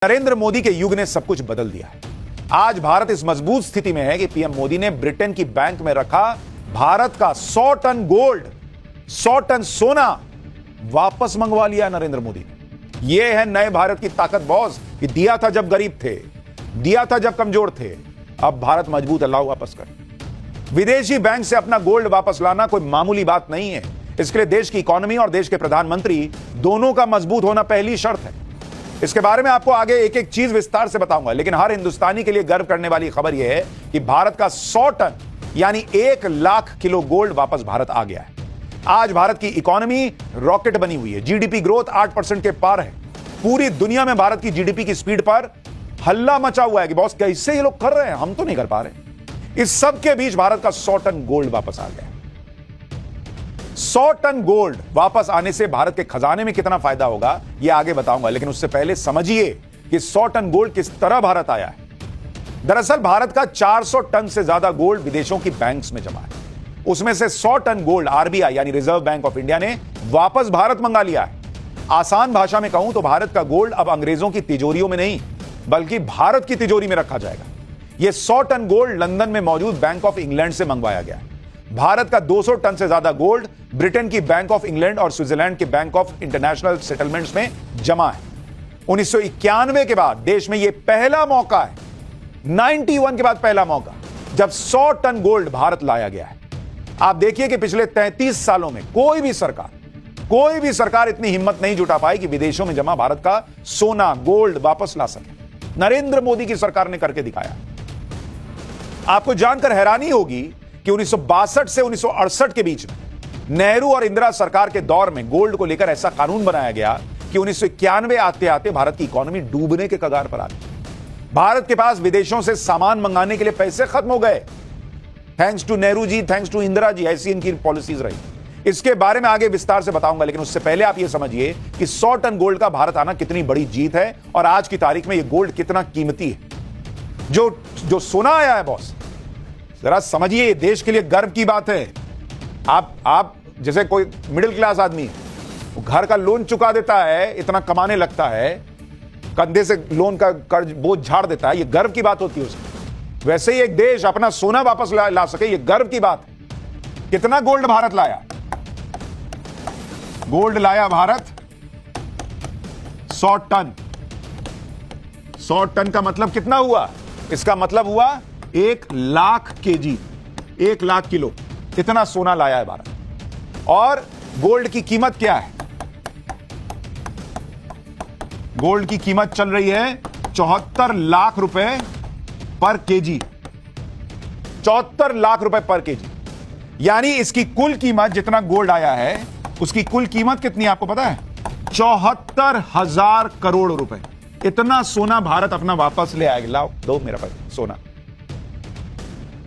नरेंद्र मोदी के युग ने सब कुछ बदल दिया है। आज भारत इस मजबूत स्थिति में है कि पीएम मोदी ने ब्रिटेन की बैंक में रखा भारत का 100 टन गोल्ड, 100 टन सोना वापस मंगवा लिया नरेंद्र मोदी ने। यह है नए भारत की ताकत बॉस, कि दिया था जब गरीब थे, दिया था जब कमजोर थे, अब भारत मजबूत है, लाओ वापस कर। विदेशी बैंक से अपना गोल्ड वापस लाना कोई मामूली बात नहीं है। इसके लिए देश की इकोनॉमी और देश के प्रधानमंत्री दोनों का मजबूत होना पहली शर्त है। इसके बारे में आपको आगे एक एक चीज विस्तार से बताऊंगा, लेकिन हर हिंदुस्तानी के लिए गर्व करने वाली खबर यह है कि भारत का 100 टन यानी 1 लाख किलो गोल्ड वापस भारत आ गया है। आज भारत की इकोनॉमी रॉकेट बनी हुई है। जीडीपी ग्रोथ 8% के पार है। पूरी दुनिया में भारत की जीडीपी की स्पीड पर हल्ला मचा हुआ है कि बॉस कैसे ये लोग कर रहे हैं, हम तो नहीं कर पा रहे। इस सब के बीच भारत का 100 टन गोल्ड वापस आ गया है। 100 टन गोल्ड वापस आने से भारत के खजाने में कितना फायदा होगा यह आगे बताऊंगा, लेकिन उससे पहले समझिए कि 100 टन गोल्ड किस तरह भारत आया है। दरअसल भारत का 400 टन से ज्यादा गोल्ड विदेशों की बैंक्स में जमा है। उसमें से 100 टन गोल्ड आरबीआई यानी रिजर्व बैंक ऑफ इंडिया ने वापस भारत मंगा लिया है। आसान भाषा में कहूं तो भारत का गोल्ड अब अंग्रेजों की तिजोरियों में नहीं बल्कि भारत की तिजोरी में रखा जाएगा। यह 100 टन गोल्ड लंदन में मौजूद बैंक ऑफ इंग्लैंड से मंगवाया गया है। भारत का 200 टन से ज्यादा गोल्ड ब्रिटेन की बैंक ऑफ इंग्लैंड और स्विट्जरलैंड के बैंक ऑफ इंटरनेशनल सेटलमेंट्स में जमा है। 1991 के बाद देश में यह पहला मौका है, 91 के बाद पहला मौका, जब 100 टन गोल्ड भारत लाया गया है। आप देखिए कि पिछले 33 सालों में कोई भी सरकार इतनी हिम्मत नहीं जुटा पाई कि विदेशों में जमा भारत का सोना गोल्ड वापस ला सके। नरेंद्र मोदी की सरकार ने करके दिखाया। आपको जानकर हैरानी होगी कि 1962 से 1968 के बीच में नेहरू और इंदिरा सरकार के दौर में गोल्ड को लेकर ऐसा कानून बनाया गया कि 1991 आते आते भारत की इकोनॉमी डूबने के कगार पर आ गई। भारत के पास विदेशों से सामान मंगाने के लिए पैसे खत्म हो गए। Thanks to Nehru ji, thanks to Indira ji, ऐसी इनकी पॉलिसीज रही। इसके बारे में आगे विस्तार से बताऊंगा, लेकिन उससे पहले आप यह समझिए कि 100 टन गोल्ड का भारत आना कितनी बड़ी जीत है और आज की तारीख में यह गोल्ड कितना कीमती है। जो सोना आया है बॉस, जरा समझिए, देश के लिए गर्व की बात है। आप जैसे कोई मिडिल क्लास आदमी वो घर का लोन चुका देता है, इतना कमाने लगता है, कंधे से लोन का कर्ज बोझ झाड़ देता है, ये गर्व की बात होती है उसकी। वैसे ही एक देश अपना सोना वापस ला सके, ये गर्व की बात है। कितना गोल्ड भारत लाया? गोल्ड लाया भारत 100 टन। 100 टन का मतलब कितना हुआ? इसका मतलब हुआ 1 लाख केजी, 1 लाख किलो, इतना सोना लाया है भारत। और गोल्ड की कीमत क्या है? गोल्ड की कीमत चल रही है 74 लाख रुपए पर केजी। 74 लाख रुपए पर केजी, यानी इसकी कुल कीमत, जितना गोल्ड आया है उसकी कुल कीमत कितनी है आपको पता है? 74,000 करोड़ रुपए। इतना सोना भारत अपना वापस ले आएगा। लाओ, दो मेरा पास सोना।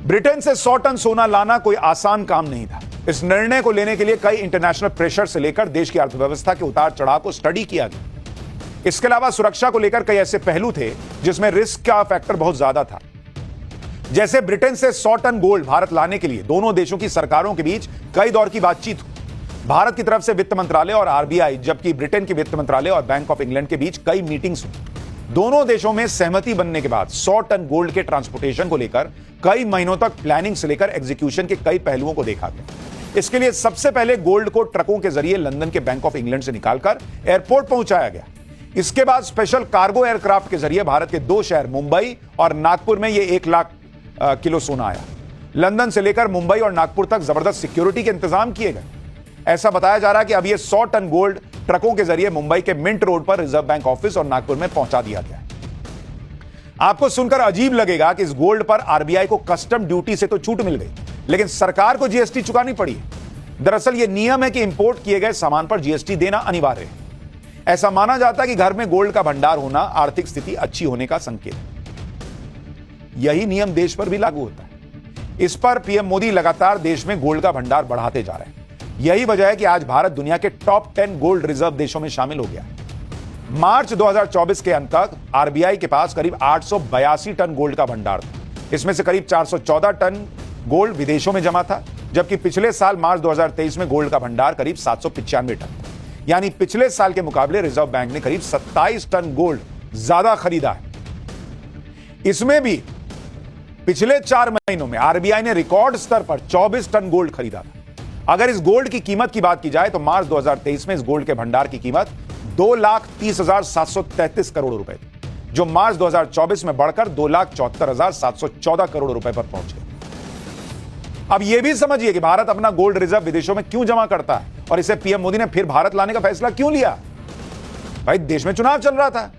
ब्रिटेन से 100 टन सोना लाना कोई आसान काम नहीं था। इस निर्णय को लेने के लिए कई इंटरनेशनल प्रेशर से लेकर देश की अर्थव्यवस्था के उतार चढ़ाव को स्टडी किया गया। इसके अलावा सुरक्षा को लेकर कई ऐसे पहलू थे जिसमें रिस्क का फैक्टर बहुत ज्यादा था। जैसे ब्रिटेन से 100 टन गोल्ड भारत लाने के लिए दोनों देशों की सरकारों के बीच कई दौर की बातचीत हुई। भारत की तरफ से वित्त मंत्रालय और आरबीआई, जबकि ब्रिटेन के वित्त मंत्रालय और बैंक ऑफ इंग्लैंड के बीच कई मीटिंग्स हुई। दोनों देशों में सहमति बनने के बाद 100 टन गोल्ड के ट्रांसपोर्टेशन को लेकर कई महीनों तक प्लानिंग से लेकर एग्जीक्यूशन के कई पहलुओं को देखा गया। इसके लिए सबसे पहले गोल्ड को ट्रकों के जरिए लंदन के बैंक ऑफ इंग्लैंड से निकालकर एयरपोर्ट पहुंचाया गया। इसके बाद स्पेशल कार्गो एयरक्राफ्ट के जरिए भारत के 2 शहर मुंबई और नागपुर में यह 1 लाख किलो सोना आया। लंदन से लेकर मुंबई और नागपुर तक जबरदस्त सिक्योरिटी के इंतजाम किए गए। ऐसा बताया जा रहा है कि अब यह 100 टन गोल्ड ट्रकों के जरिए मुंबई के मिंट रोड पर रिजर्व बैंक ऑफिस और नागपुर में पहुंचा दिया गया। आपको सुनकर अजीब लगेगा कि इस गोल्ड पर आरबीआई को कस्टम ड्यूटी से तो छूट मिल गई, लेकिन सरकार को जीएसटी चुकानी पड़ी है। दरअसल यह नियम है कि इंपोर्ट किए गए सामान पर जीएसटी देना अनिवार्य है। ऐसा माना जाता है कि घर में गोल्ड का भंडार होना आर्थिक स्थिति अच्छी होने का संकेत है। यही नियम देश पर भी लागू होता है। इस पर पीएम मोदी लगातार देश में गोल्ड का भंडार बढ़ाते जा रहे हैं। यही वजह है कि आज भारत दुनिया के टॉप 10 गोल्ड रिजर्व देशों में शामिल हो गया। मार्च 2024 के अंत तक आरबीआई के पास करीब 882 टन गोल्ड का भंडार था। इसमें से करीब 414 टन गोल्ड विदेशों में जमा था, जबकि पिछले साल मार्च 2023 में गोल्ड का भंडार करीब 795 टन। यानी पिछले साल के मुकाबले रिजर्व बैंक ने करीब 27 टन गोल्ड ज्यादा खरीदा है। इसमें भी पिछले 4 महीनों में आरबीआई ने रिकॉर्ड स्तर पर 24 टन गोल्ड खरीदा था। अगर इस गोल्ड की कीमत की बात की जाए तो मार्च 2023 में इस गोल्ड के भंडार की कीमत 2,30,733 करोड़ रुपए थी, जो मार्च 2024 में बढ़कर 2,74,714 करोड़ रुपए पर पहुंच गई। अब यह भी समझिए कि भारत अपना गोल्ड रिजर्व विदेशों में क्यों जमा करता है और इसे पीएम मोदी ने फिर भारत लाने का फैसला क्यों लिया। भाई देश में चुनाव चल रहा था,